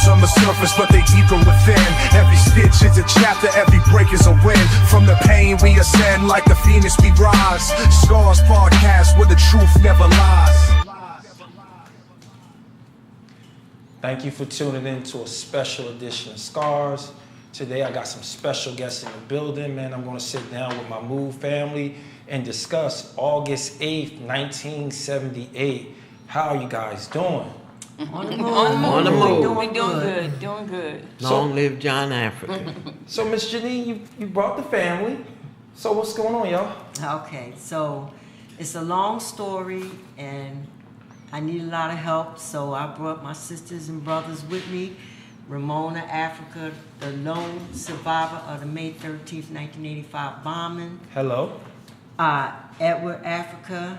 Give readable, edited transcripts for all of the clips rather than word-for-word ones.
Scars on the surface, but they deeper within. Every stitch is a chapter, every break is a win. From the pain we ascend, like the phoenix we rise. Scars podcast, where the truth never lies. Thank you for tuning in to a special edition of Scars. Today I got some special guests in the building, man. I'm gonna sit down with my Move family and discuss August 8th, 1978. How are you guys doing? On the move. We're doing good. Long live Janine Africa. So Miss Janine, you brought the family. So what's going on, y'all? Okay, so it's a long story and I need a lot of help, so I brought my sisters and brothers with me. Ramona Africa, the lone survivor of the May 13th, 1985 bombing. Hello. Edward Africa,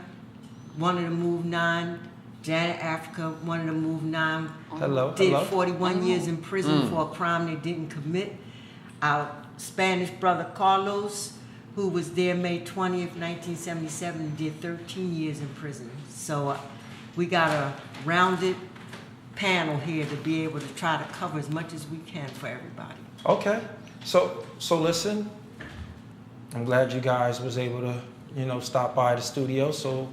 one of the Move 9. Janet Africa, one of the Move 9. Hello. Did 41 years in prison for a crime they didn't commit. Our Spanish brother Carlos, who was there May 20th, 1977, and did 13 years in prison. So we got a rounded panel here to be able to try to cover as much as we can for everybody. Okay. So listen, I'm glad you guys was able to, stop by the studio. So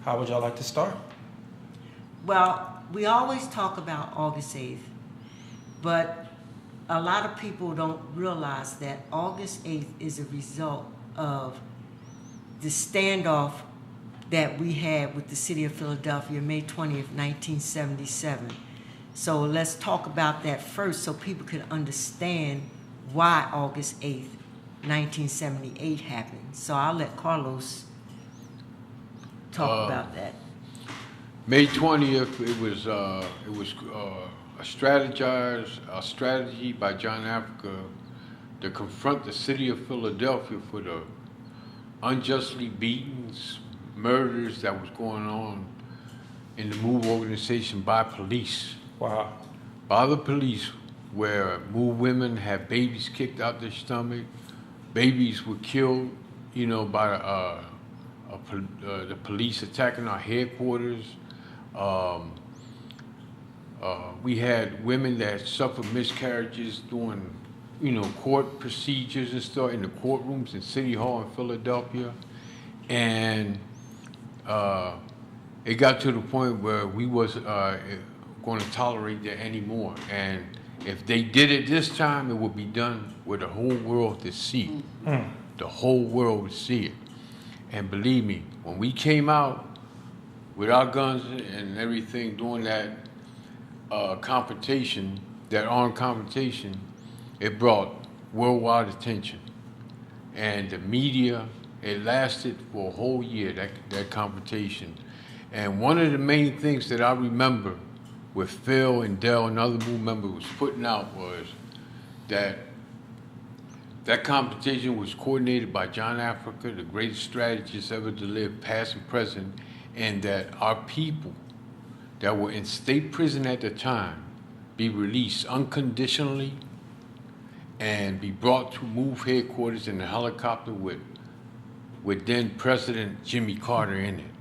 how would y'all like to start? Well, we always talk about August 8th, but a lot of people don't realize that August 8th is a result of the standoff that we had with the city of Philadelphia, May 20th, 1977. So let's talk about that first so people can understand why August 8th, 1978 happened. So I'll let Carlos talk about that. May 20th, it was a strategy by John Africa to confront the city of Philadelphia for the unjustly beaten murders that was going on in the MOVE organization by police. Wow. By the police, where MOVE women had babies kicked out their stomach, babies were killed, by the police attacking our headquarters. We had women that suffered miscarriages during, court procedures and stuff in the courtrooms in City Hall in Philadelphia. And it got to the point where we was going to tolerate that anymore. And if they did it this time, it would be done with the whole world to see. The whole world would see it. And believe me, when we came out with our guns and everything, doing that confrontation, that armed confrontation, it brought worldwide attention. And the media, it lasted for a whole year, that confrontation. And one of the main things that I remember with Phil and Dell and other MOVE members was putting out was that confrontation was coordinated by John Africa, the greatest strategist ever to live, past and present, and that our people that were in state prison at the time be released unconditionally and be brought to MOVE headquarters in a helicopter with then President Jimmy Carter in it.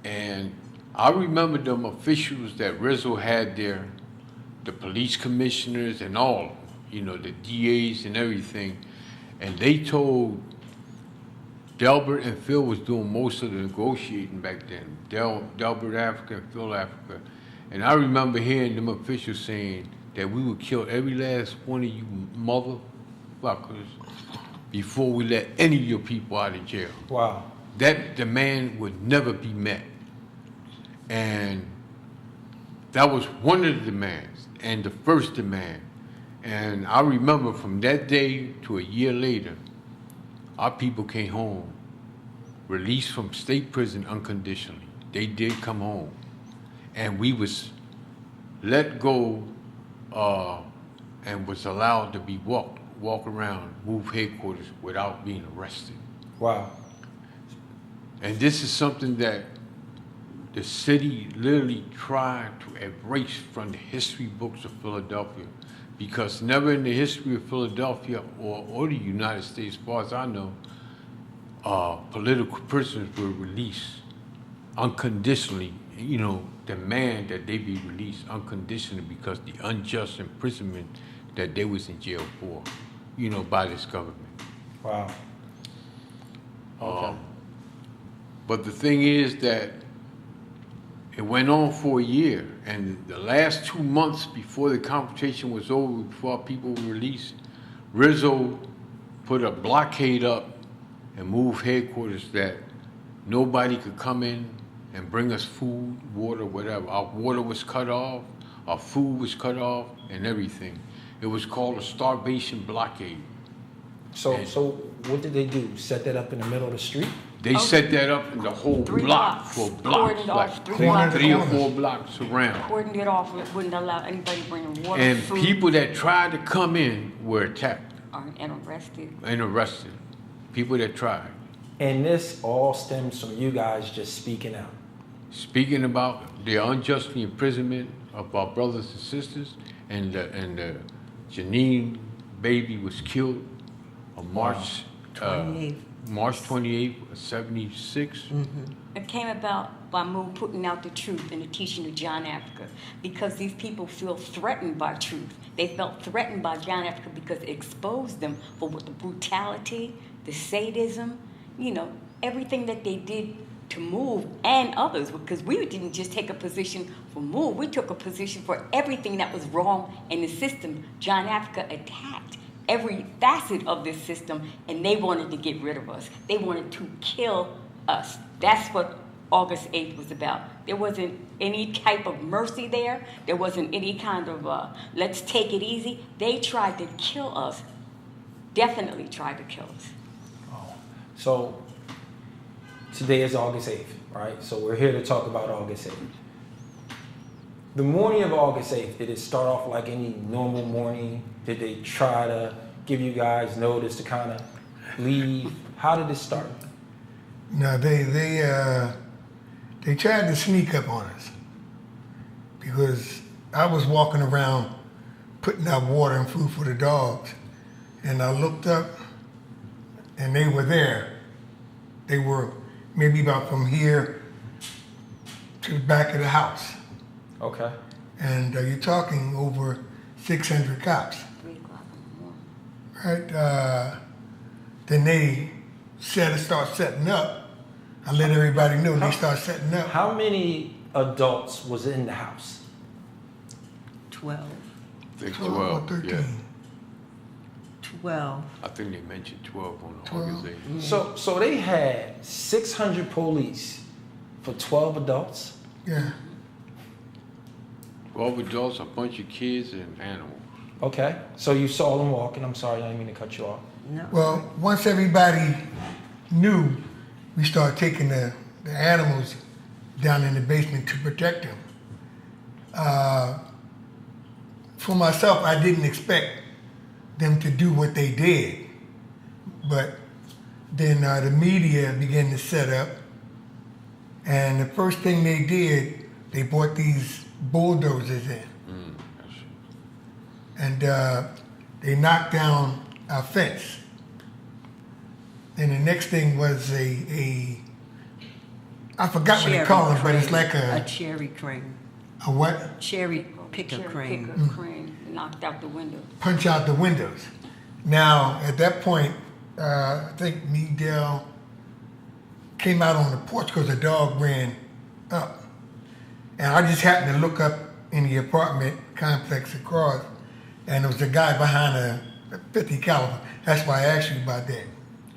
And I remember them officials that Rizzo had there, the police commissioners and all, the DAs and everything, and they told Delbert and Phil was doing most of the negotiating back then. Delbert Africa and Phil Africa. And I remember hearing them officials saying that we would kill every last one of you motherfuckers before we let any of your people out of jail. Wow. That demand would never be met. And that was one of the demands, and the first demand. And I remember from that day to a year later, our people came home, released from state prison unconditionally. They did come home. And we was let go and was allowed to be walk around MOVE headquarters without being arrested. Wow. And this is something that the city literally tried to erase from the history books of Philadelphia, because never in the history of Philadelphia or the United States, as far as I know, political prisoners were released unconditionally, you know, demand that they be released unconditionally because the unjust imprisonment that they was in jail for, you know, by this government. Wow. Okay. But the thing is that it went on for a year, and the last 2 months before the confrontation was over, before people were released, Rizzo put a blockade up and moved headquarters that nobody could come in and bring us food, water, whatever. Our water was cut off, our food was cut off, and everything. It was called a starvation blockade. So what did they do? Set that up in the middle of the street? They set that up in the whole 3 block blocks. for blocks, Cordoned like off 3 blocks. 3 or 4 blocks around. Cordoned it off, wouldn't allow anybody to bring water, And food, people that tried to come in were attacked and arrested. and arrested. People that tried. And this all stems from you guys just speaking out. Speaking about the unjustly imprisonment of our brothers and sisters, and the Janine baby was killed on March 28th. March 28th, 76. It came about by Moon putting out the truth and the teaching of John Africa, because these people feel threatened by truth. They felt threatened by John Africa because it exposed them for what the brutality, the sadism, you know, everything that they did to Move and others, because we didn't just take a position for Move, we took a position for everything that was wrong in the system. John Africa attacked every facet of this system, and they wanted to get rid of us. They wanted to kill us. That's what August 8th was about. There wasn't any type of mercy there. There wasn't any kind of, let's take it easy. They tried to kill us. Definitely tried to kill us. So today is August 8th, right? So we're here to talk about August 8th. The morning of August 8th, did it start off like any normal morning? Did they try to give you guys notice to kind of leave? How did it start? No, they tried to sneak up on us because I was walking around putting out water and food for the dogs, and I looked up and they were there. They were maybe about from here to the back of the house. Okay. And you're talking over 600 cops. 3 o'clock in the morning. Right? Then they start setting up. I let everybody know they start setting up. How many adults was in the house? 12. I think 12 or 12. 13. Yeah. 12. I think they mentioned 12 on 12. August 8th. So they had 600 police for 12 adults? Yeah. 12 adults, a bunch of kids, and animals. Okay. So you saw them walking. I'm sorry, I didn't mean to cut you off. No. Well, once everybody knew, we started taking the animals down in the basement to protect them. For myself, I didn't expect them to do what they did. But then the media began to set up, and the first thing they did, they brought these bulldozers in. And they knocked down our fence. Then the next thing was I forgot what they call them, but it's like a cherry crane. a what? Cherry picker crane. Picker crane knocked out the window. Punch out the windows. Now, at that point, I think me, Dell, came out on the porch because the dog ran up. And I just happened to look up in the apartment complex across, and there was a guy behind a 50 caliber. That's why I asked you about that.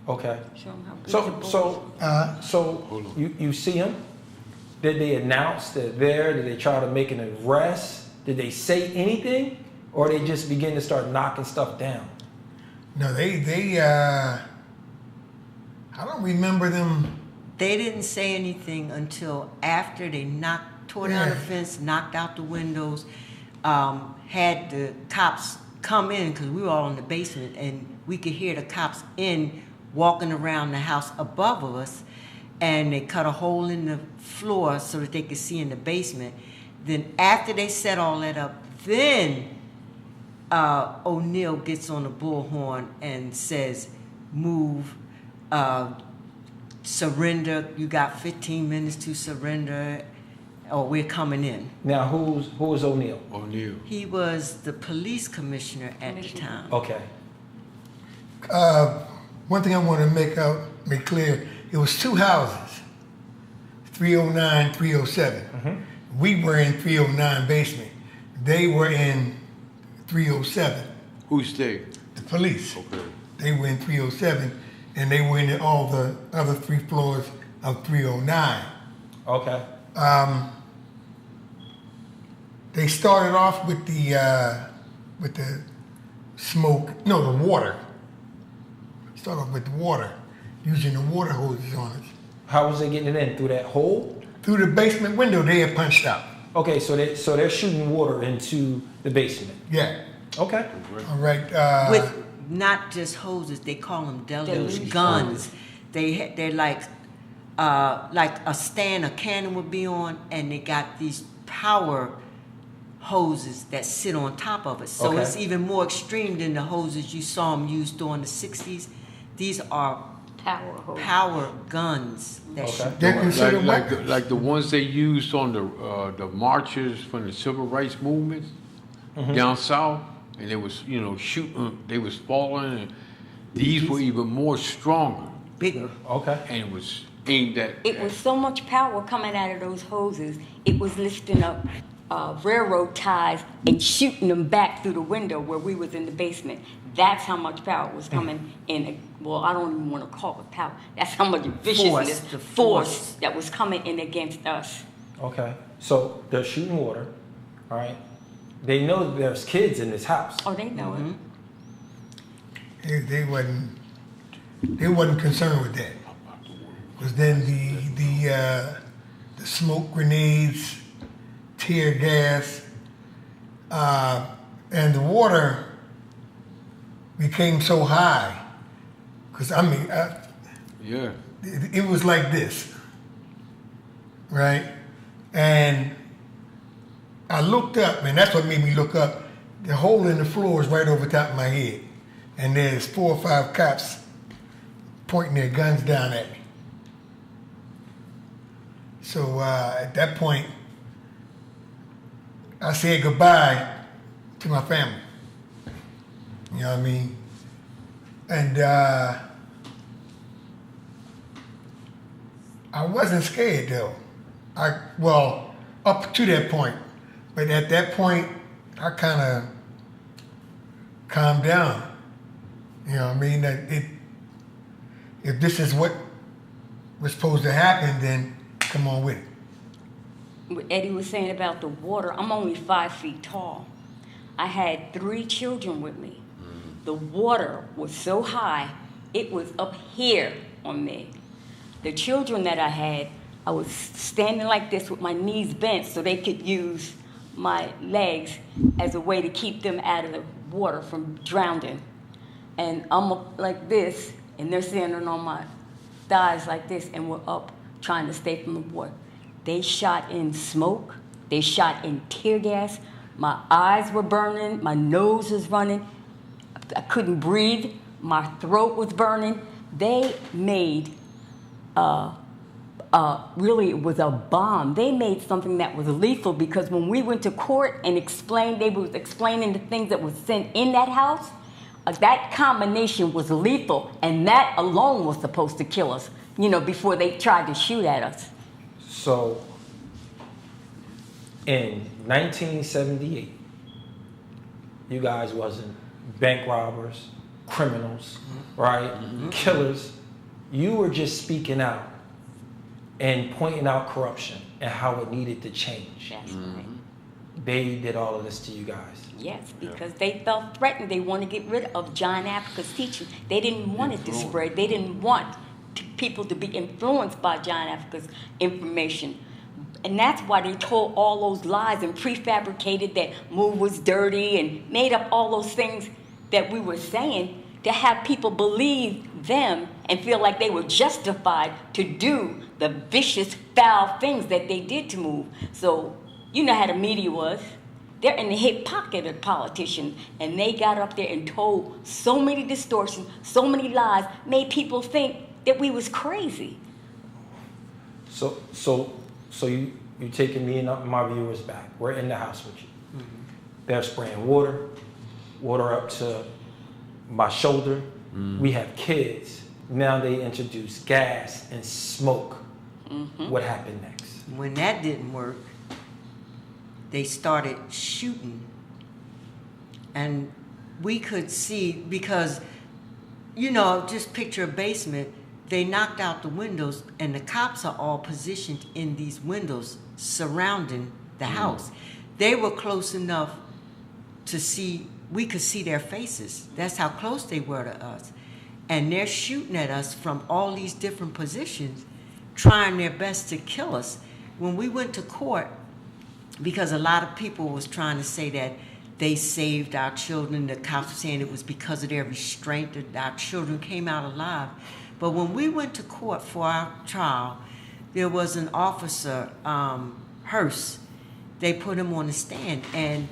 Okay. Show 'em how big the bull So you see them? Did they announce that there? Did they try to make an arrest? Did they say anything? Or they just begin to start knocking stuff down? No, I don't remember them. They didn't say anything until after they tore down the Yeah. fence, knocked out the windows, had the cops come in because we were all in the basement, and we could hear the cops walking around the house above us, and they cut a hole in the floor so that they could see in the basement. Then after they set all that up, then O'Neill gets on the bullhorn and says, "Move, surrender. You got 15 minutes to surrender, or we're coming in. Now, who was O'Neill? O'Neill. He was the police commissioner at the time. Okay. One thing I want to make clear, it was two houses, 309, 307. We were in 309 basement. They were in 307. Who's they? The police. Okay. They were in 307, and they were in all the other 3 floors of 309. Okay. They started off with the smoke, no, the water. Start off with the water, using the water hoses on us. How was they getting it in? Through that hole? Through the basement window, they had punched out. Okay, so they're shooting water into the basement. Yeah. Okay. All right. With not just hoses, they call them deluge guns. They're like a stand a cannon would be on, and they got these power hoses that sit on top of it. So Okay. it's even more extreme than the hoses you saw them use during the 60s. These are power guns that Okay. shoot. They're considered Like weapons. the ones they used on the marchers from the civil rights movement down south, and they was shooting, they was falling, and these were even more stronger, Bigger. Okay. and it was aimed at. It was so much power coming out of those hoses, it was lifting up railroad ties and shooting them back through the window where we was in the basement. That's how much power was coming in. Well, I don't even want to call it power. That's how much viciousness, The force that was coming in against us. Okay. So they're shooting water. All right. They know there's kids in this house. Oh, they know it. They wasn't concerned with that. Because then the smoke grenades, tear gas, and the water became so high. Because Yeah. it was like this, right? And I looked up, and that's what made me look up. The hole in the floor is right over top of my head, and there's 4 or 5 cops pointing their guns down at me. So at that point, I said goodbye to my family. You know what I mean? And I wasn't scared though. Up to that point. But at that point, I kind of calmed down. You know what I mean? If this is what was supposed to happen, then come on with it. What Eddie was saying about the water, I'm only 5 feet tall. I had 3 children with me. The water was so high, it was up here on me. The children that I had, I was standing like this with my knees bent so they could use my legs as a way to keep them out of the water from drowning. And I'm up like this, and they're standing on my thighs like this, and we're up trying to stay from the water. They shot in smoke. They shot in tear gas. My eyes were burning. My nose was running. I couldn't breathe. My throat was burning. They made, really it was a bomb. They made something that was lethal because when we went to court and explained, they was explaining the things that was sent in that house, that combination was lethal, and that alone was supposed to kill us, before they tried to shoot at us. So in 1978, you guys wasn't bank robbers, criminals, right? Killers. You were just speaking out and pointing out corruption and how it needed to change. That's right. They did all of this to you guys. Yes, because they felt threatened. They want to get rid of John Africa's teaching. They didn't want it to spread. They didn't want people to be influenced by John Africa's information. And that's why they told all those lies and prefabricated that Move was dirty and made up all those things that we were saying to have people believe them and feel like they were justified to do the vicious, foul things that they did to Move. So you know how the media was. They're in the hip pocket of politicians, and they got up there and told so many distortions, so many lies, made people think that we was crazy. So you taking me and my viewers back. We're in the house with you. They're spraying water up to my shoulder. We have kids. Now they introduce gas and smoke. What happened next? When that didn't work, they started shooting. And we could see, because, just picture a basement, they knocked out the windows and the cops are all positioned in these windows surrounding the house. They were close enough to see, we could see their faces. That's how close they were to us. And they're shooting at us from all these different positions, trying their best to kill us. When we went to court, because a lot of people was trying to say that they saved our children, the cops were saying it was because of their restraint that our children came out alive. But when we went to court for our trial, there was an officer, Hearst. They put him on the stand, and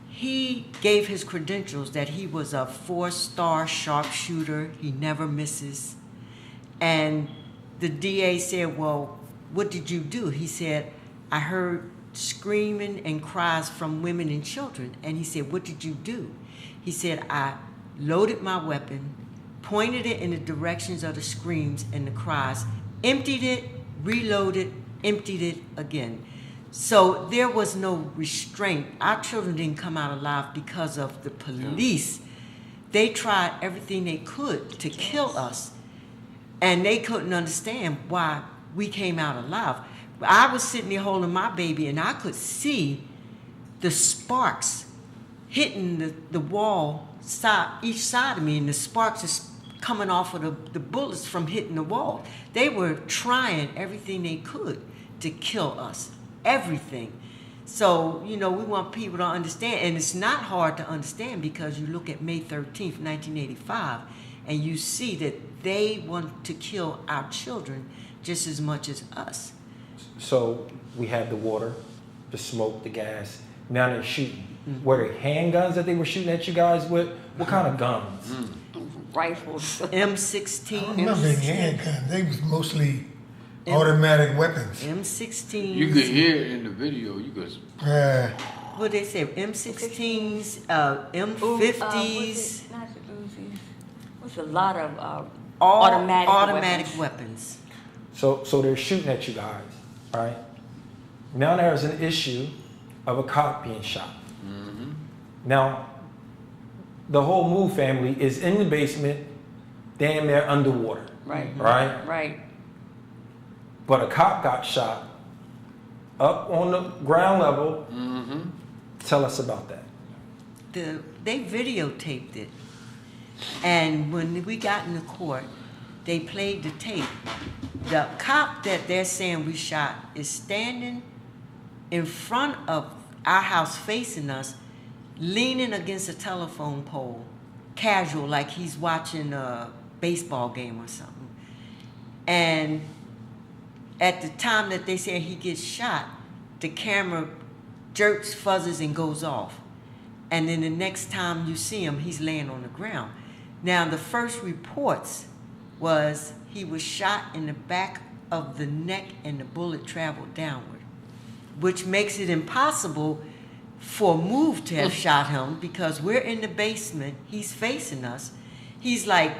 he gave his credentials that he was a 4-star sharpshooter. He never misses. And the DA said, well, what did you do? He said, I heard screaming and cries from women and children. And he said, what did you do? He said, I loaded my weapon, pointed it in the directions of the screams and the cries, emptied it, reloaded, emptied it again. So there was no restraint. Our children didn't come out alive because of the police. They tried everything they could to kill us, and they couldn't understand why we came out alive. I was sitting there holding my baby, and I could see the sparks hitting the wall each side of me, and the sparks is coming off of the bullets from hitting the wall. They were trying everything they could to kill us. Everything. So, we want people to understand, and it's not hard to understand because you look at May 13th, 1985, and you see that they want to kill our children just as much as us. So we had the water, the smoke, the gas. Now they're shooting. Were they handguns that they were shooting at you guys with? What kind of guns? Rifles. M16. I don't remember any handguns. They was mostly automatic weapons. M16s. You could hear it in the video. You could. What they say? M16s, M50s. Not the Uzis. What's a lot of All automatic weapons. So they're shooting at you guys, right? Now there's an issue of a cop being shot. Now, the whole Move family is in the basement, damn near underwater. Right? But a cop got shot up on the ground level. Tell us about that. They videotaped it. And when we got into court, they played the tape. The cop that they're saying we shot is standing in front of our house facing us, leaning against a telephone pole, casual, like he's watching a baseball game or something. And at the time that they say he gets shot, the camera jerks, fuzzes, and goes off. And then the next time you see him, he's laying on the ground. Now, the first reports was he was shot in the back of the neck and the bullet traveled downward, which makes it impossible for Move to have shot him because we're in the basement, he's facing us, he's like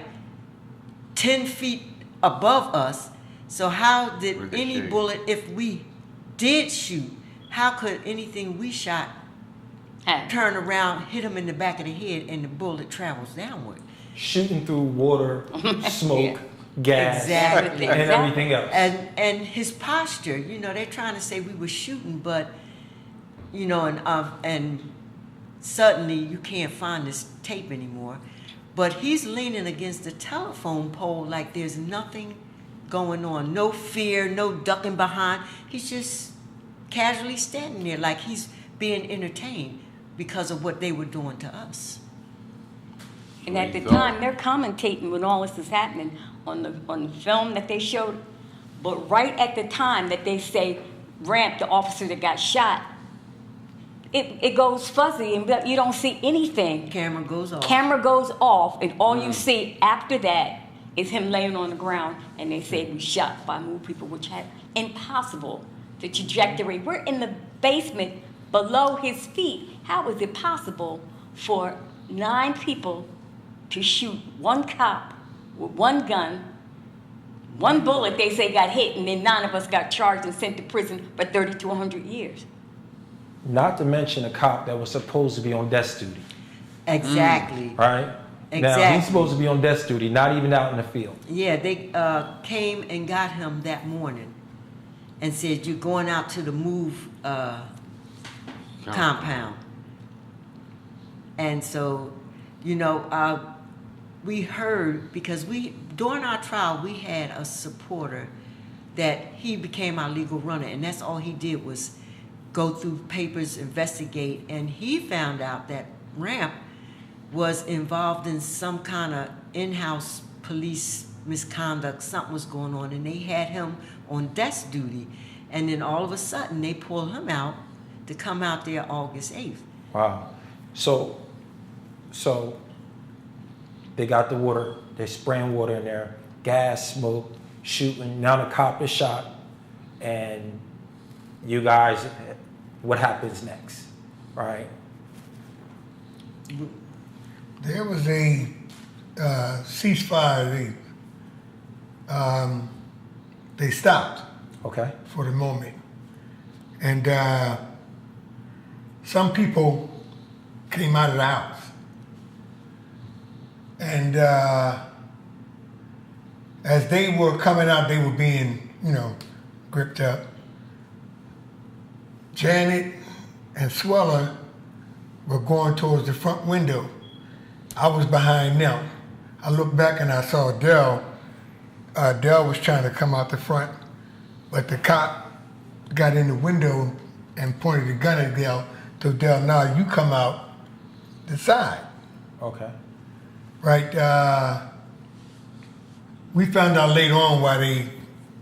10 feet above us. So how did any bullet, if we did shoot, how could anything we shot turn around, hit him in the back of the head, and the bullet travels downward? Shooting through water, smoke, gas, Exactly. and everything else. And his posture, they're trying to say we were shooting, but, and suddenly you can't find this tape anymore. But he's leaning against the telephone pole like there's nothing going on. No fear, no ducking behind. He's just casually standing there like he's being entertained because of what they were doing to us. And at the time, they're commentating when all this is happening on the film that they showed. But right at the time that they say Ramp, the officer that got shot, it goes fuzzy and you don't see anything. Camera goes off. Camera goes off, and all you see after that is him laying on the ground, and they say we shot 5 move people, which had impossible. The trajectory. We're in the basement below his feet. How is it possible for 9 people to shoot 1 cop with 1 gun, 1 bullet they say got hit, and then 9 of us got charged and sent to prison for 30 to 100 years? Not to mention a cop that was supposed to be on desk duty, Exactly. right? Now, Exactly. he's supposed to be on desk duty, not even out in the field. Yeah, they came and got him that morning and said, you're going out to the move compound. And so, you know, we heard, because during our trial, we had a supporter that he became our legal runner, and that's all he did was go through papers, investigate, and he found out that Ramp was involved in some kind of in-house police misconduct. Something was going on, and they had him on desk duty. And then all of a sudden, they pulled him out to come out there August 8th. Wow. So they got the water, they spraying water in there, gas, smoke, shooting. Now the cop is shot, and you guys, what happens next, right? There was a ceasefire. They stopped Okay. for the moment. And some people came out of the house. And as they were coming out, they were being, gripped up. Janet and Sweller were going towards the front window. I was behind them. I looked back and I saw Dell. Dell was trying to come out the front, but the cop got in the window and pointed the gun at Dell. Told Dell, "Now you come out the side." Okay. Right. We found out later on why they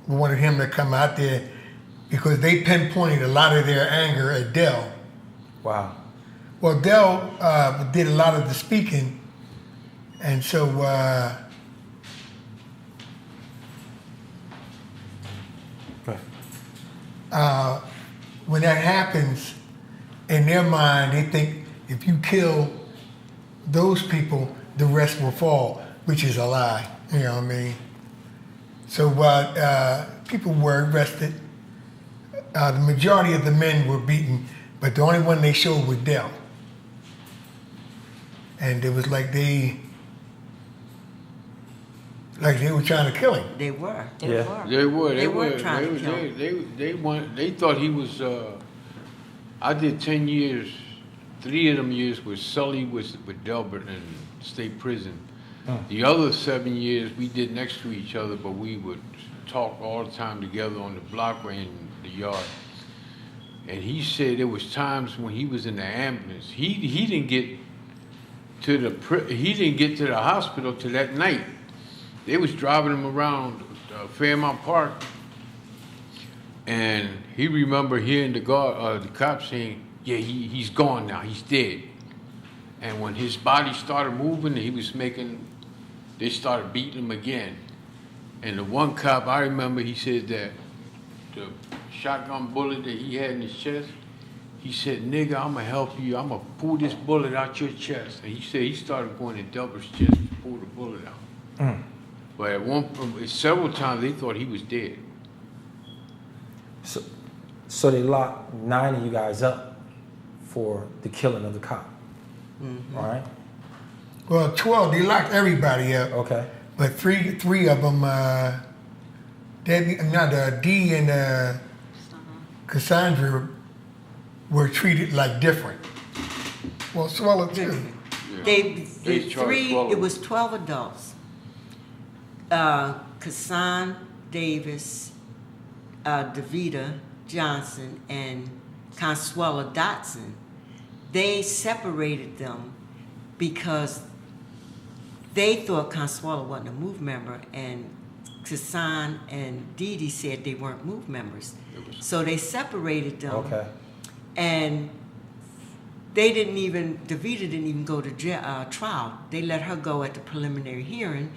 wanted him to come out there, because they pinpointed a lot of their anger at Dell. Wow. Well, Dell did a lot of the speaking, and so when that happens, in their mind, they think if you kill those people, the rest will fall, which is a lie. You know what I mean? So people were arrested. The majority of the men were beaten, but the only one they showed was Dell. And it was like they were trying to kill him. They were. Yeah. They were. They were trying to kill him. They thought he was. I did 10 years. 3 of them years was Sully was with Delbert in state prison. The other 7 years we did next to each other, but we would talk all the time together on the block or in the yard. And he said there was times when he was in the ambulance. He didn't get to the hospital till that night. They was driving him around Fairmount Park, and he remember hearing the cop saying, "Yeah, he's gone now. He's dead." And when his body started moving, they started beating him again. And the one cop, I remember, he said that the shotgun bullet that he had in his chest, he said, "Nigga, I'm gonna help you. I'm gonna pull this bullet out your chest." And he said he started going in Delbert's chest to pull the bullet out. But several times they thought he was dead. So they locked 9 of you guys up for the killing of the cop, right? Well, 12, they locked everybody up. Okay. But three of them, D and Cassandra were treated like different. Well, Swallow too. Yeah. The charged 3, 12. it was 12 adults. Kassan Davis, Davita Johnson, and Consuela Dotson, they separated them because they thought Consuela wasn't a MOVE member, and Kassan and Dee Dee said they weren't MOVE members. So they separated them. Okay. And Davita didn't even go to trial. They let her go at the preliminary hearing.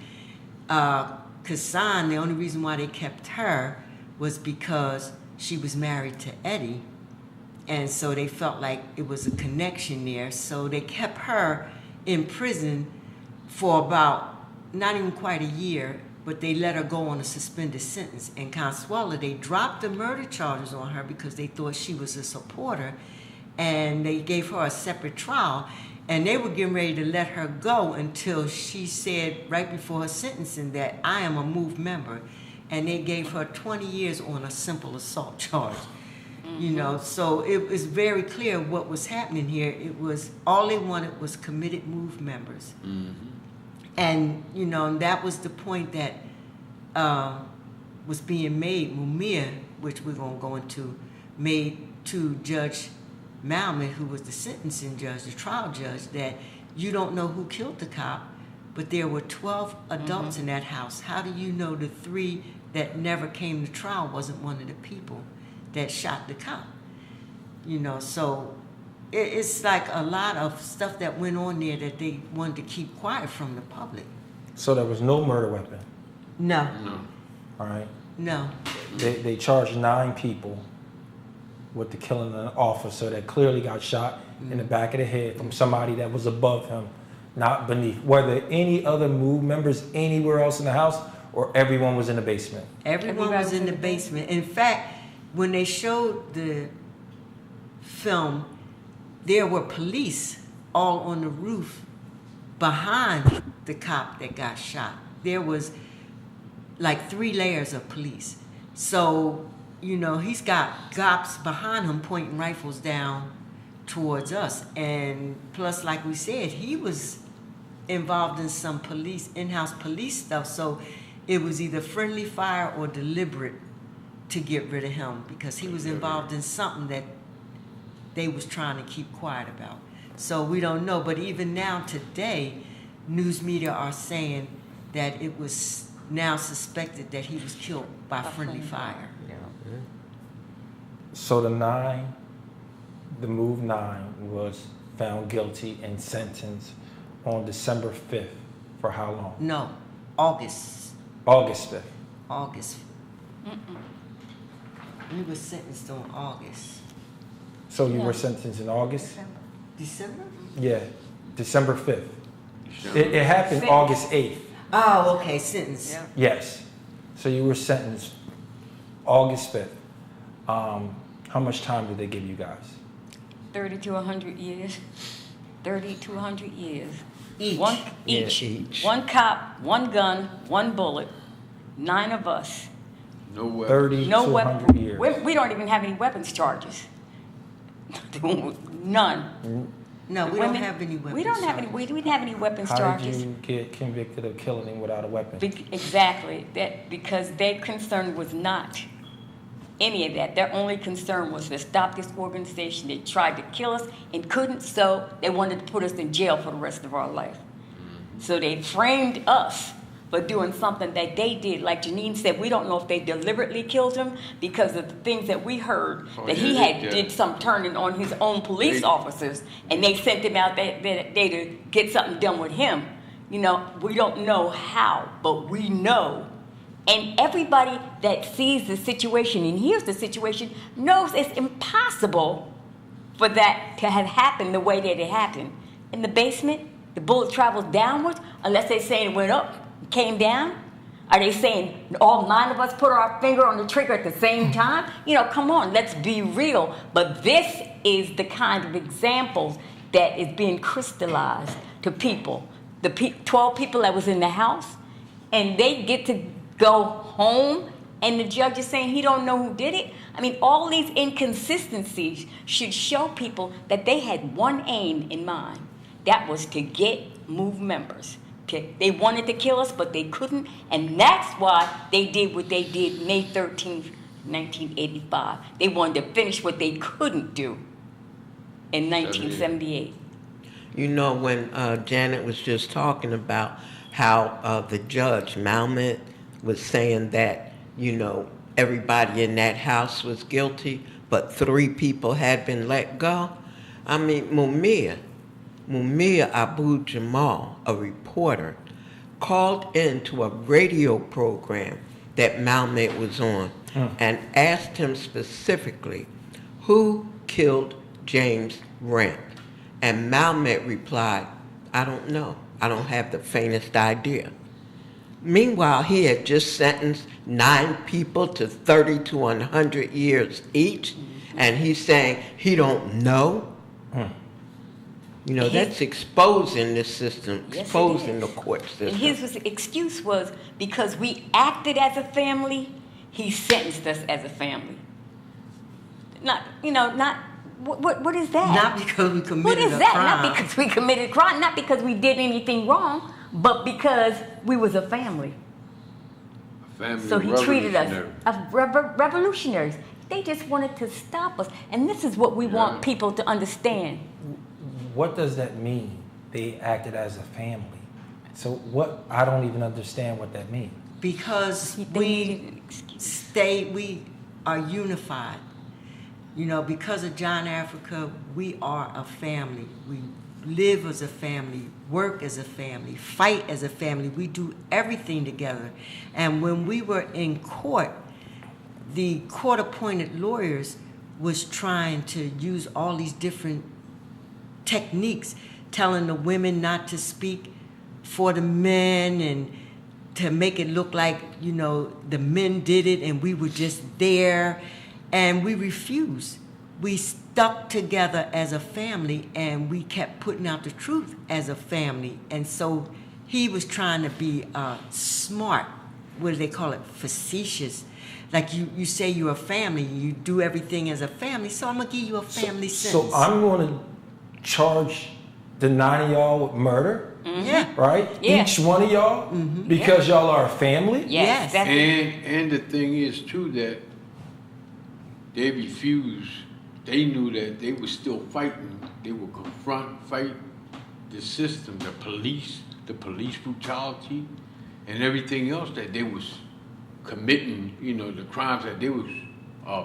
Kassan, the only reason why they kept her was because she was married to Eddie. And so they felt like it was a connection there. So they kept her in prison for about not even quite a year, but they let her go on a suspended sentence. And Consuela, they dropped the murder charges on her because they thought she was a supporter, and they gave her a separate trial. And they were getting ready to let her go until she said right before her sentencing that I am a MOVE member. And they gave her 20 years on a simple assault charge. You know, so it was very clear what was happening here. It was, all they wanted was committed MOVE members. And, you know, and that was the point that was being made. Mumia, which we're going to go into, made to Judge Malman, who was the sentencing judge, the trial judge, that you don't know who killed the cop, but there were 12 adults in that house. How do you know the 3 that never came to trial wasn't one of the people that shot the cop? You know, so it's like a lot of stuff that went on there that they wanted to keep quiet from the public. So there was no murder weapon. No. All right. No. They charged 9 people with the killing of an officer that clearly got shot in the back of the head from somebody that was above him, not beneath. Were there any other MOVE members anywhere else in the house, or everyone was in the basement? Everyone was in the basement. In fact, when they showed the film, there were police all on the roof behind the cop that got shot. There was like 3 layers of police. So, you know, he's got cops behind him pointing rifles down towards us. And plus, like we said, he was involved in some police, in-house police stuff. So it was either friendly fire or deliberate to get rid of him, because he was involved in something that they was trying to keep quiet about. So we don't know. But even now today, news media are saying that it was now suspected that he was killed by friendly fire. So the MOVE 9 was found guilty and sentenced on December 5th for how long? No, August. August 5th. August. He was sentenced on August. So you were sentenced in August? December? Yeah, December 5th. It happened August 8th. Oh, okay, sentence. Yeah. Yes. So you were sentenced August 5th. How much time did they give you guys? 30 to 100 years. 30 to 100 years. Each. Each. 1 cop, 1 gun, 1 bullet. 9 of us. No weapons. 30 No to weapon. 100 years. We don't even have any weapons charges. None. No, we don't have any weapons. We don't have any. charges. We didn't have any weapons How charges. did you get convicted of killing him without a weapon? Exactly. That because their concern was not any of that. Their only concern was to stop this organization. They tried to kill us and couldn't, so they wanted to put us in jail for the rest of our life. So they framed us for doing something that they did. Like Janine said, we don't know if they deliberately killed him because of the things that we heard, that he did some turning on his own police officers, and they sent him out there to get something done with him. You know, we don't know how, but we know. And everybody that sees the situation and hears the situation knows it's impossible for that to have happened the way that it happened. In the basement, the bullet travels downwards, unless they're saying it went up, came down. Are they saying all 9 of us put our finger on the trigger at the same time? You know, come on, let's be real. But this is the kind of examples that is being crystallized to people. The 12 people that was in the house, and they get to go home, and the judge is saying he don't know who did it. I mean, all these inconsistencies should show people that they had one aim in mind. That was to get MOVE members. They wanted to kill us, but they couldn't, and that's why they did what they did May 13th, 1985. They wanted to finish what they couldn't do in 1978. You know, when Janet was just talking about how the judge, Malmet, was saying that, you know, everybody in that house was guilty, but 3 people had been let go. I mean, Mumia Abu Jamal, a reporter, called into a radio program that Malmet was on and asked him specifically, who killed James Rent? And Malmet replied, I don't know. I don't have the faintest idea. Meanwhile, he had just sentenced 9 people to 30 to 100 years each, and he's saying he don't know. You know, that's exposing the system, Yes, it exposing is. the court system. And his excuse was because we acted as a family, he sentenced us as a family. Not, what is that? Not because we committed What is a that? crime. Not because we committed a crime, not because we did anything wrong, but because we was a family. Family So he treated us revolutionary. as revolutionaries. They just wanted to stop us. And this is what we want people to understand. What does that mean? They acted as a family. So what? I don't even understand what that means. Because we are unified. You know, because of John Africa, we are a family. We live as a family, work as a family, fight as a family. We do everything together. And when we were in court, the court-appointed lawyers was trying to use all these different techniques, telling the women not to speak for the men and to make it look like, you know, the men did it and we were just there. And we refused. We stuck together as a family and we kept putting out the truth as a family. And so he was trying to be smart, what do they call it, facetious. Like you say you're a family, you do everything as a family, so I'm gonna give you a family sentence. So I'm going to charge the 9 of y'all with murder, Yeah. right? Yeah. Each one of y'all, because y'all are a family. Yes. That's And the thing is too that they refused. They knew that they were still fighting. They would fight the system, the police brutality, and everything else that they was committing. You know, the crimes that they was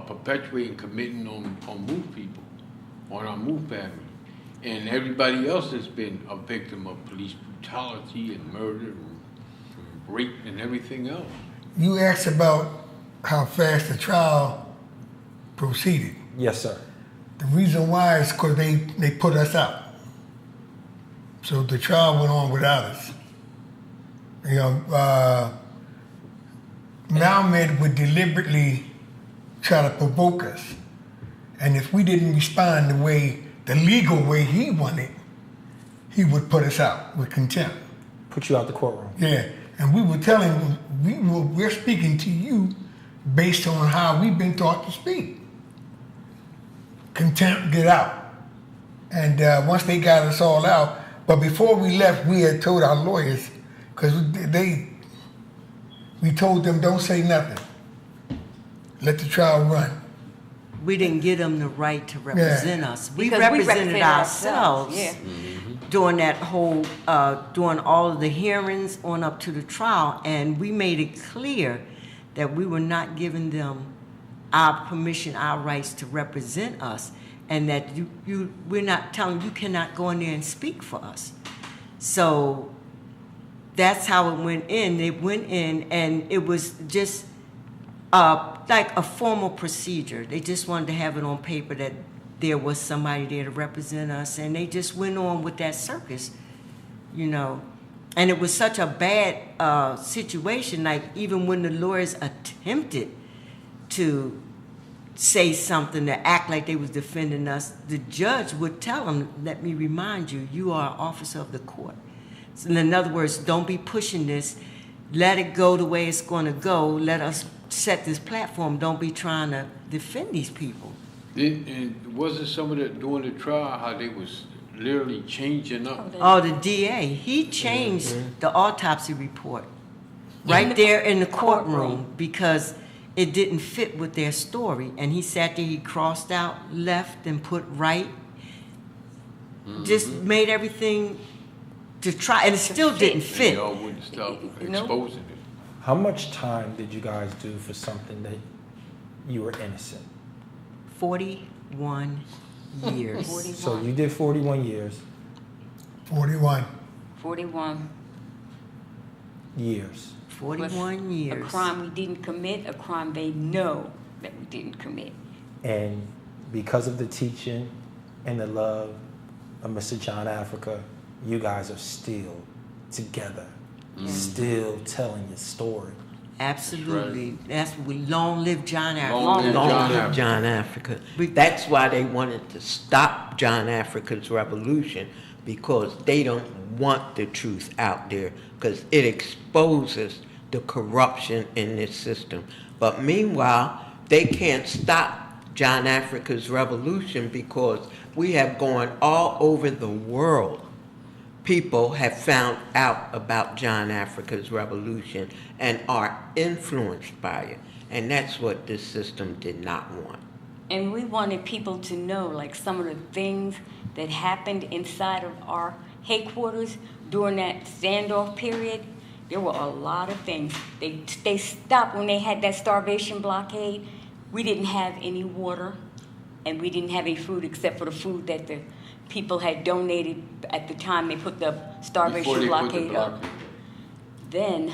perpetuating, committing on Move people, on our Move family, and everybody else has been a victim of police brutality and murder, and rape, and everything else. You asked about how fast the trial proceeded. Yes, sir. The reason why is because they put us out. So the trial went on without us. You know, Malmed would deliberately try to provoke us. And if we didn't respond the legal way he wanted, he would put us out with contempt. Put you out the courtroom. Yeah, and we were telling him, we're speaking to you based on how we've been taught to speak. Contempt, get out. And once they got us all out, but before we left, we had told our lawyers, because we told them, don't say nothing. Let the trial run. We didn't give them the right to represent us. We Because we represented represented ourselves ourselves, during that whole, during all of the hearings on up to the trial, and we made it clear that we were not giving them our permission, our rights to represent us, and that we're not telling you cannot go in there and speak for us. So that's how it went in. It went in, and it was just like a formal procedure. They just wanted to have it on paper that there was somebody there to represent us, and they just went on with that circus, you know. And it was such a bad situation, like even when the lawyers attempted to say something, to act like they was defending us, the judge would tell them, let me remind you, you are an officer of the court. So in other words, don't be pushing this. Let it go the way it's going to go. Let us set this platform. Don't be trying to defend these people. And wasn't some of that during the trial how they was literally changing up? Oh, the DA, he changed the autopsy report right there in the courtroom because it didn't fit with their story. And he sat there, he crossed out left and put right. Just made everything to try, and it still didn't fit. They all wouldn't stop exposing it. How much time did you guys do for something that you were innocent? 41 years. 41. So you did 41 years. 41. 41. years. 41 A years. crime we didn't commit, a crime they know that we didn't commit. And because of the teaching and the love of Mr. John Africa, you guys are still together, still telling your story. Absolutely. That's what we long live John Africa. Long live Long John live Africa. John Africa. That's why they wanted to stop John Africa's revolution, because they don't want the truth out there, because it exposes the corruption in this system. But meanwhile, they can't stop John Africa's revolution because we have gone all over the world. People have found out about John Africa's revolution and are influenced by it. And that's what this system did not want. And we wanted people to know, like, some of the things that happened inside of our headquarters during that standoff period. There were a lot of things. They stopped when they had that starvation blockade. We didn't have any water, and we didn't have any food except for the food that the people had donated at the time they put the starvation blockade up. Then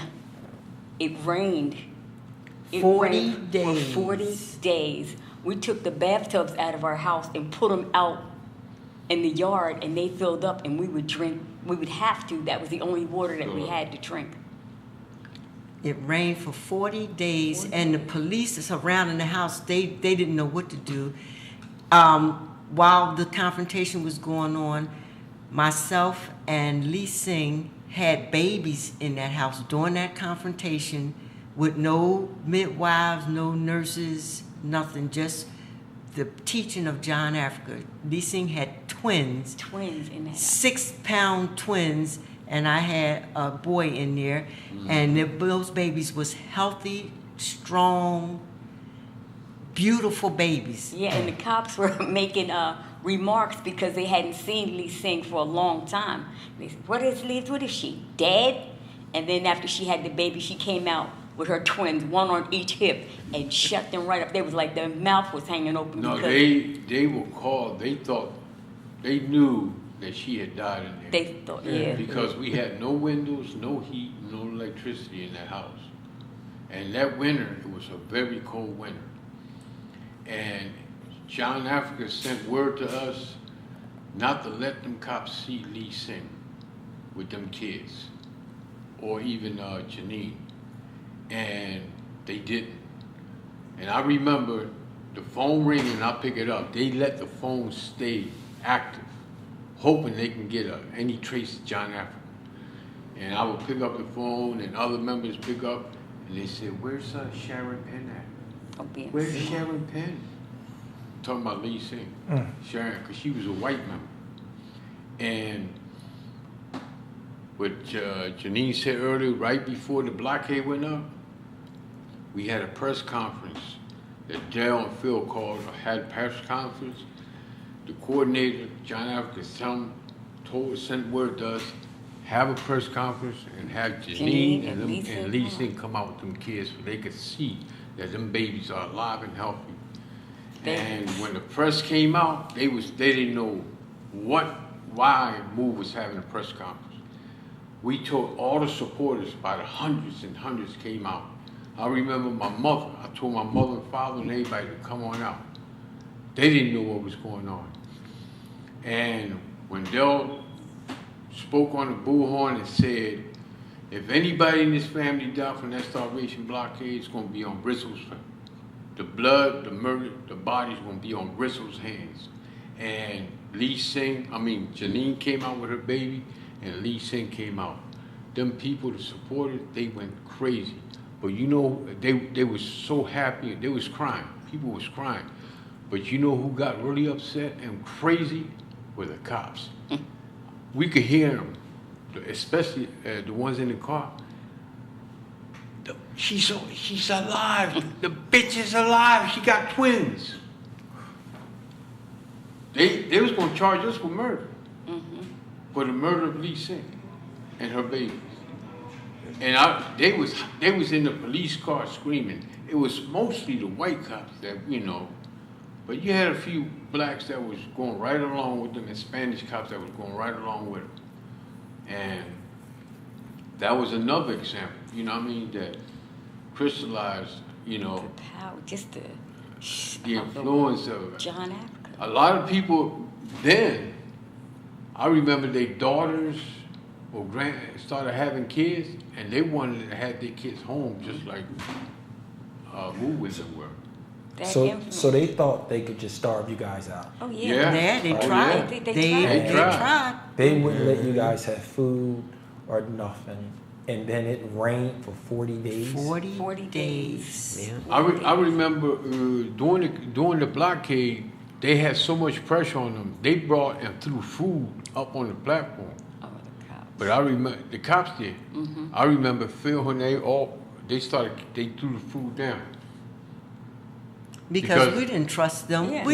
it rained. It 40 rained days. For 40 days. We took the bathtubs out of our house and put them out in the yard, and they filled up, and we would drink. We would have to. That was the only water that we had to drink. It rained for 40 days, and the police surrounding the house, they didn't know what to do. While the confrontation was going on, myself and Lee Singh had babies in that house during that confrontation with no midwives, no nurses, nothing, just the teaching of John Africa. Lee Singh had twins. Twins in that house. 6-pound twins, and I had a boy in there, and those babies was healthy, strong, beautiful babies. Yeah, and the cops were making remarks because they hadn't seen Lee Singh for a long time. They said, what is she, dead? And then after she had the baby, she came out with her twins, one on each hip, and shut them right up. They was like, their mouth was hanging open. No, because they were called, they knew that she had died in there. They thought, yeah. Because we had no windows, no heat, no electricity in that house. And that winter, it was a very cold winter. And John Africa sent word to us not to let them cops see Lee Singh with them kids, or even Janine. And they didn't. And I remember the phone ringing, I pick it up. They let the phone stay active, hoping they can get any trace of John Africa. And I would pick up the phone, and other members pick up, and they said, where's Sharon Penn at? Where's Sharon Penn? Talking about Lee Singh. Sharon, because she was a white member. And what Janine said earlier, right before the blockade went up, we had a press conference that Dale and Phil called, or had a press conference. The coordinator, John Africa, sent word to us, have a press conference and have Janine and Lee Singh come out with them kids so they could see that them babies are alive and healthy. And when the press came out, they didn't know why MOVE was having a press conference. We told all the supporters, by the hundreds and hundreds came out. I remember my mother, I told my mother and father and everybody to come on out. They didn't know what was going on. And when Dell spoke on the bullhorn and said, if anybody in this family died from that starvation blockade, it's going to be on Bristol's. The blood, the murder, the body's going to be on Bristol's hands. And Janine came out with her baby, and Lee Singh came out. Them people that supported, they went crazy. But you know, they were so happy, they was crying. People was crying. But you know who got really upset and crazy? Were the cops. We could hear them, especially the ones in the car. She's alive. The bitch is alive. She got twins. They was gonna charge us for murder, for the murder of Lee Singh and her babies. And they was in the police car screaming. It was mostly the white cops that, but you had a few blacks that was going right along with them, and Spanish cops that was going right along with them. And that was another example, you know what I mean, that crystallized, you know, The power, just the I don't know, influence of John Africa. a lot of people then. I remember their daughters or started having kids, and they wanted to have their kids home just like movies were. That So influence. they thought they could just starve you guys out. Oh Yeah. yeah. Yeah, they Oh, tried. yeah. They tried. tried. They wouldn't let you guys have food or nothing. And then it rained for 40 days. 40 days. Yeah. I remember during the blockade, they had so much pressure on them. They brought and threw food up on the platform. Oh, the cops. But I remember the cops did. I remember Phil when they threw the food down. Because we didn't trust them. Yeah.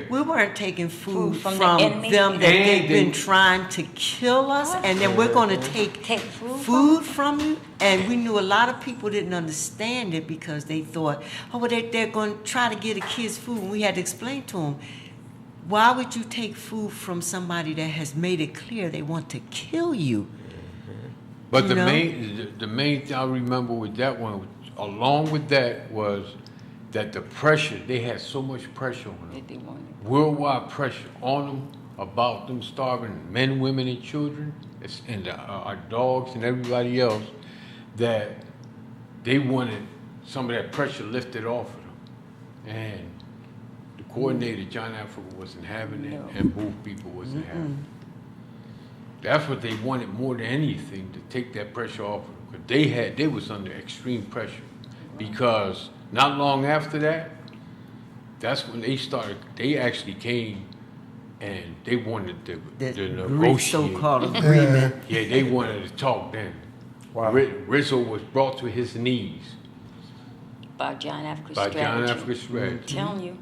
We weren't taking food Food from from the enemy. them that And they've been they- trying to kill us, and then we're going to take Take food food from you. And we knew a lot of people didn't understand it because they thought, oh, well, they're going to try to get the kids food. And we had to explain to them, why would you take food from somebody that has made it clear they want to kill you? But You the know? main thing I remember with that one, along with that, was that the pressure, they had so much pressure on them. That they wanted. Worldwide pressure on them about them starving men, women, and children, and our dogs and everybody else, that they wanted some of that pressure lifted off of them. And the coordinator, John Africa, wasn't having it, No. and both people wasn't having it. That's what they wanted more than anything, to take that pressure off of them. 'Cause they was under extreme pressure. Because not long after that, that's when they actually came and they wanted to The negotiate. so-called agreement. Yeah, they wanted to talk then. Wow. Rizzo was brought to his knees By John Africa's by strategy. John Africa's strategy. I'm telling you.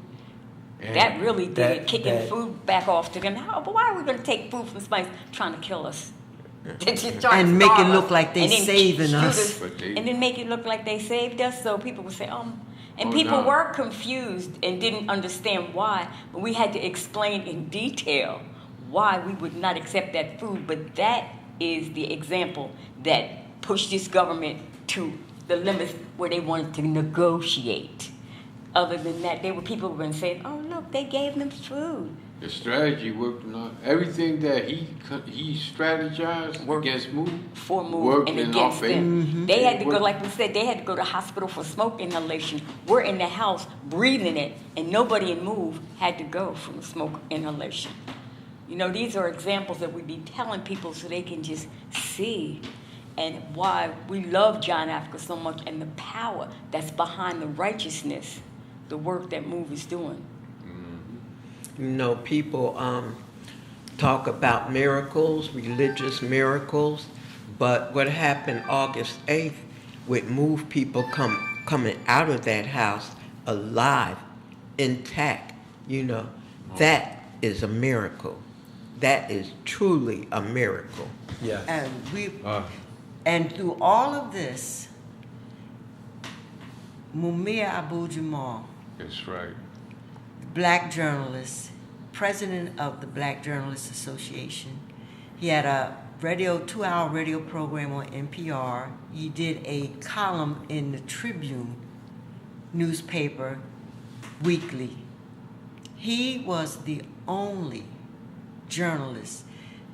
And That really did that- it, kicking that- food back off to them. How, but why are we going to take food from somebody trying to kill us? They're just trying And to make it starve look us, like they and then saving shoot us. But they- and then make it look like they saved us, so people would say, and Oh, people no. were confused and didn't understand why, but we had to explain in detail why we would not accept that food. But that is the example that pushed this government to the limits where they wanted to negotiate. Other than that, there were people who were saying, "Oh, look, they gave them food." The strategy worked on everything that he strategized Worked against Move. For Move Worked and in against our favor. them. They had to go, Worked. like we said, they had to go to hospital for smoke inhalation. We're in the house breathing it, and nobody in Move had to go for the smoke inhalation. You know, these are examples that we be telling people so they can just see and why we love John Africa so much and the power that's behind the righteousness, the work that Move is doing. You know, people talk about miracles, religious miracles, but what happened August 8th with Move people coming out of that house alive, intact, you know, that is a miracle. That is truly a miracle. Yeah. And through all of this, Mumia Abu-Jamal, That's right. black journalist, president of the Black Journalists Association. He had a 2-hour radio program on NPR. He did a column in the Tribune newspaper weekly. He was the only journalist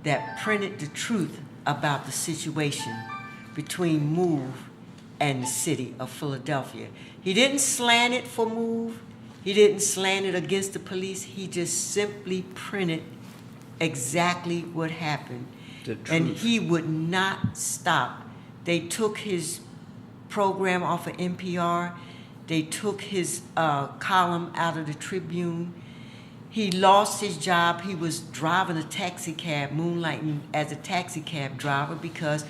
that printed the truth about the situation between Move and the city of Philadelphia. He didn't slant it for Move. He didn't slant it against the police. He just simply printed exactly what happened. The truth. And he would not stop. They took his program off of NPR. They took his column out of the Tribune. He lost his job. He was driving a taxi cab, moonlighting as a taxi cab driver, because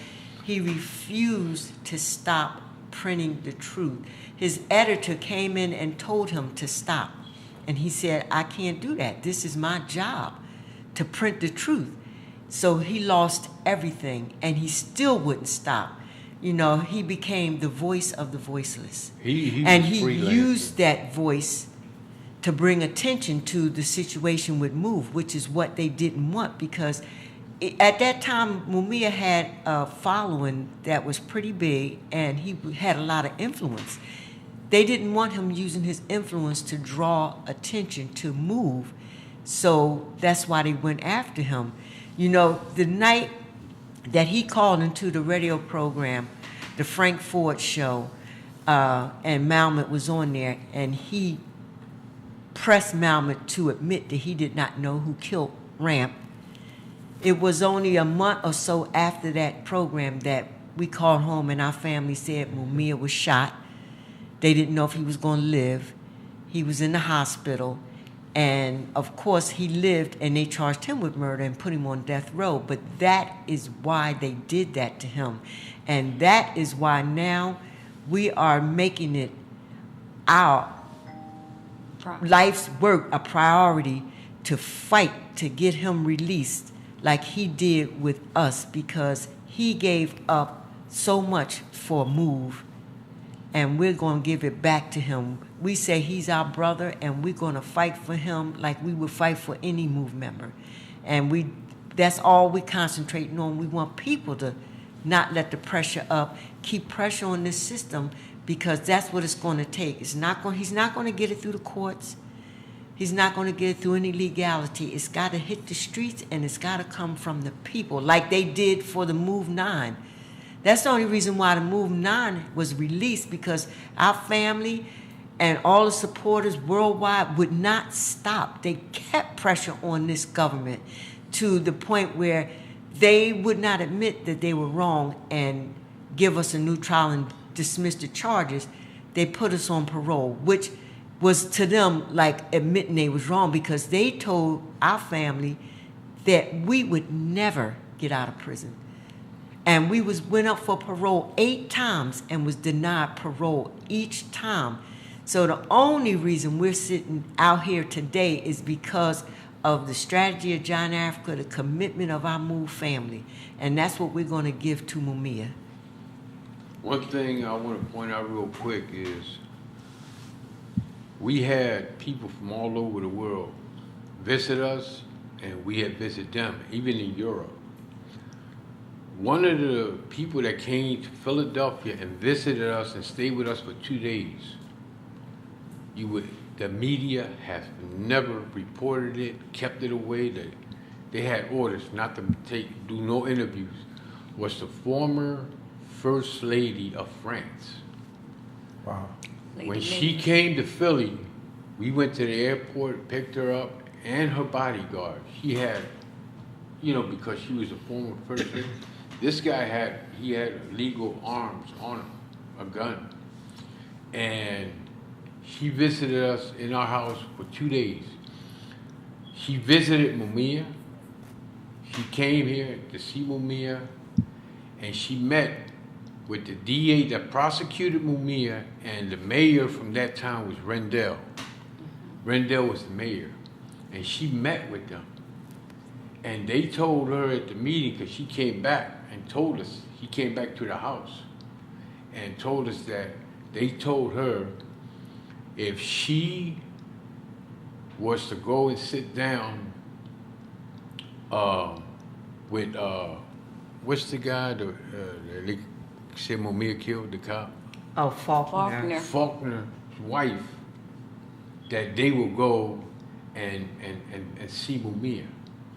he refused to stop printing the truth. His editor came in and told him to stop. And he said, I can't do that. This is my job, to print the truth. So he lost everything, and he still wouldn't stop. You know, he became the voice of the voiceless. And he used that voice to bring attention to the situation with Move, which is what they didn't want, because At that time, Mumia had a following that was pretty big, and he had a lot of influence. They didn't want him using his influence to draw attention to move, so that's why they went after him. You know, the night that he called into the radio program, the Frank Ford show, and Malmet was on there, and he pressed Malmet to admit that he did not know who killed Ramp. It was only a month or so after that program that we called home and our family said Mumia was shot. They didn't know if he was going to live. He was in the hospital. And of course he lived, and they charged him with murder and put him on death row. But that is why they did that to him. And that is why now we are making it our life's work a priority to fight to get him released like he did with us, because he gave up so much for Move, and we're going to give it back to him. We say he's our brother, and we're going to fight for him like we would fight for any Move member. And that's all we're concentrating on. We want people to not let the pressure up, keep pressure on this system, because that's what it's going to take. He's not going to get it through the courts. He's not going to get it through any legality. It's got to hit the streets, and it's got to come from the people, like they did for the Move 9. That's the only reason why the Move 9 was released, because our family and all the supporters worldwide would not stop. They kept pressure on this government to the point where they would not admit that they were wrong and give us a new trial and dismiss the charges. They put us on parole, which was to them like admitting they was wrong, because they told our family that we would never get out of prison. And we went up for parole 8 times and was denied parole each time. So the only reason we're sitting out here today is because of the strategy of John Africa, the commitment of our Move family. And that's what we're going to give to Mumia. One thing I want to point out real quick is we had people from all over the world visit us, and we had visited them, even in Europe. One of the people that came to Philadelphia and visited us and stayed with us for 2 days, the media has never reported it, kept it away. They had orders not to do no interviews, was the former First Lady of France. Wow. When she came to Philly, we went to the airport, picked her up, and her bodyguard. She had, because she was a former First Lady, this guy had legal arms on him, a gun. And she visited us in our house for 2 days. She visited Mumia. She came here to see Mumia, and she met with the DA that prosecuted Mumia, and the mayor from that town was Rendell. Rendell was the mayor, and she met with them. And they told her at the meeting, because she came back and told us, she came back to the house and told us that they told her if she was to go and sit down with, what's the guy, they said Mumia killed the cop? Oh, Faulkner. Faulkner's wife, that they will go and see Mumia.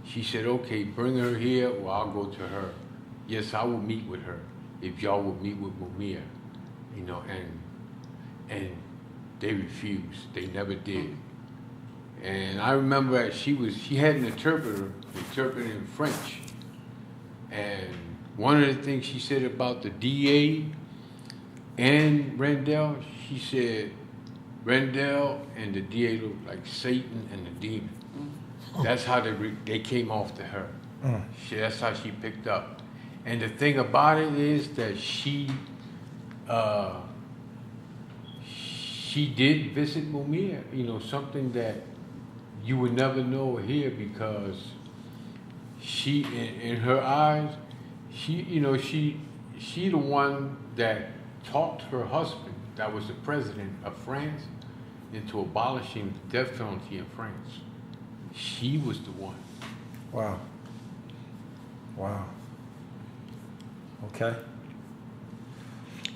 She said, okay, bring her here or I'll go to her. Yes, I will meet with her if y'all will meet with Mumia. And they refused. They never did. And I remember that she had an interpreter interpreting French. And one of the things she said about the DA and Rendell, she said Rendell and the DA look like Satan and the demon. That's how they came off to her. That's how she picked up. And the thing about it is that she did visit Mumia, something that you would never know or hear, because she, in her eyes, she the one that talked her husband, that was the president of France, into abolishing the death penalty in France. She was the one. Wow. Wow. Okay.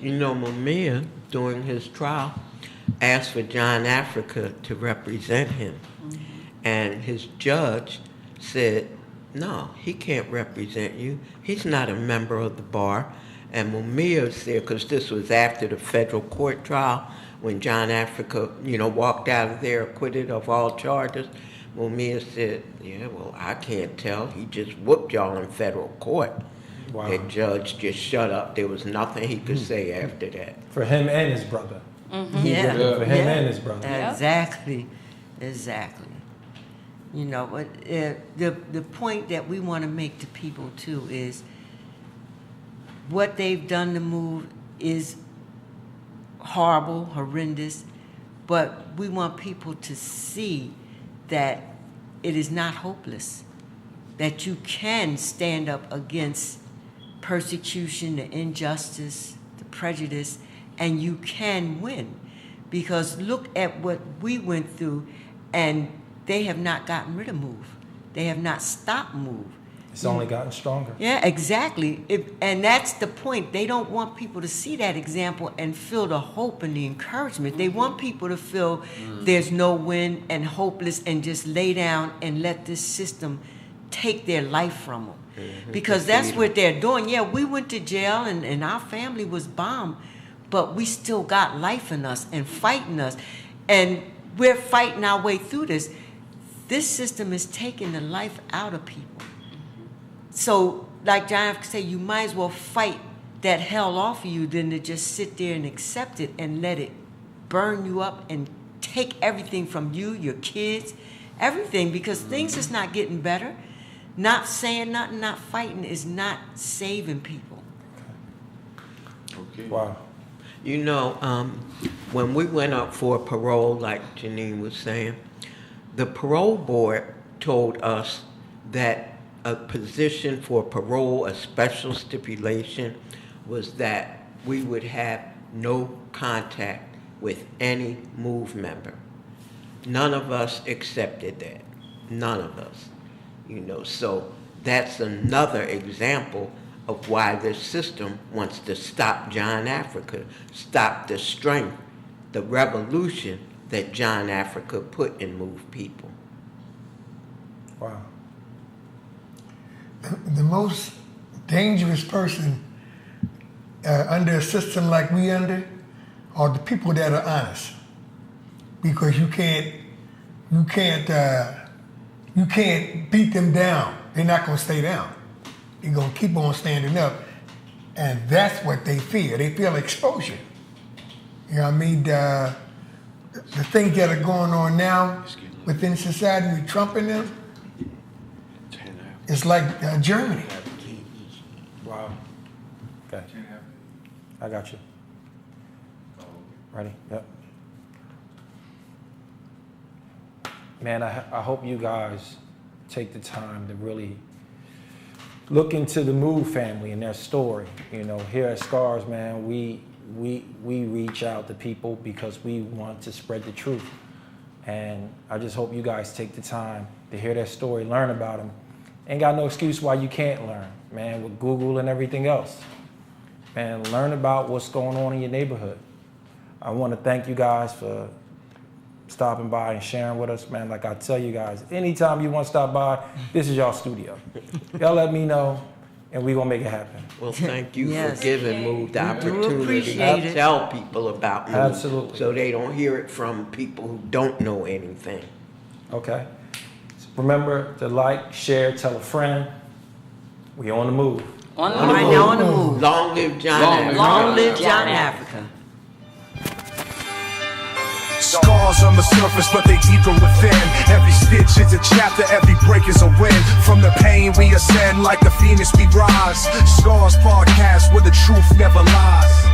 You know, Mumia, during his trial, asked for John Africa to represent him. And his judge said, no, he can't represent you. He's not a member of the bar. And Mumia said, because this was after the federal court trial, when John Africa, walked out of there acquitted of all charges, Mumia said, yeah, well, I can't tell. He just whooped y'all in federal court. Wow. The judge just shut up. There was nothing he could say after that. For him and his brother. Yeah. For him and his brother. Exactly. But the point that we want to make to people too is what they've done to MOVE is horrible, horrendous, but we want people to see that it is not hopeless, that you can stand up against persecution, the injustice, the prejudice, and you can win. Because look at what we went through, and they have not gotten rid of MOVE. They have not stopped MOVE. It's only gotten stronger. Yeah, exactly. And that's the point. They don't want people to see that example and feel the hope and the encouragement. They want people to feel there's no win and hopeless and just lay down and let this system take their life from them. Because that's what they're doing. Yeah, we went to jail and our family was bombed, but we still got life in us and fighting us. And we're fighting our way through this. This system is taking the life out of people. So, like John Africa said, you might as well fight that hell off of you than to just sit there and accept it and let it burn you up and take everything from you, your kids, everything, because things is not getting better. Not saying nothing, not fighting is not saving people. Okay. Wow. When we went up for parole, like Janine was saying, the parole board told us that a position for parole, a special stipulation, was that we would have no contact with any MOVE member. None of us accepted that. None of us. So that's another example of why this system wants to stop John Africa, stop the strength, the revolution that John Africa put in MOVE people. Wow. The most dangerous person under a system like we under are the people that are honest, because you can't beat them down. They're not gonna stay down. They're gonna keep on standing up, and that's what they fear. They feel exposure. You know what I mean? The things that are going on now within society with Trump and them, it's like Germany. Wow. Okay. I got you. Ready? Yep. Man, I hope you guys take the time to really look into the MOVE family and their story. Here at SCARS, man, we reach out to people because we want to spread the truth. And I just hope you guys take the time to hear their story, learn about them. Ain't got no excuse why you can't learn, man, with Google and everything else. Man, learn about what's going on in your neighborhood. I want to thank you guys for stopping by and sharing with us, man. Like I tell you guys, anytime you want to stop by, this is y'all studio. Y'all let me know, and we gonna make it happen. Well, thank you Yes. for giving MOVE the do opportunity appreciate to it. tell people about MOVE. Absolutely. So they don't hear it from people who don't know anything. Okay? So remember to like, share, tell a friend. We on the move. On the Right move. now on the move. Long live John Long Africa. live Long live John John Africa. Africa. Scars on the surface, but they deeper within. Every stitch is a chapter, every break is a win. From the pain we ascend, like the phoenix we rise. Scars podcast where the truth never lies.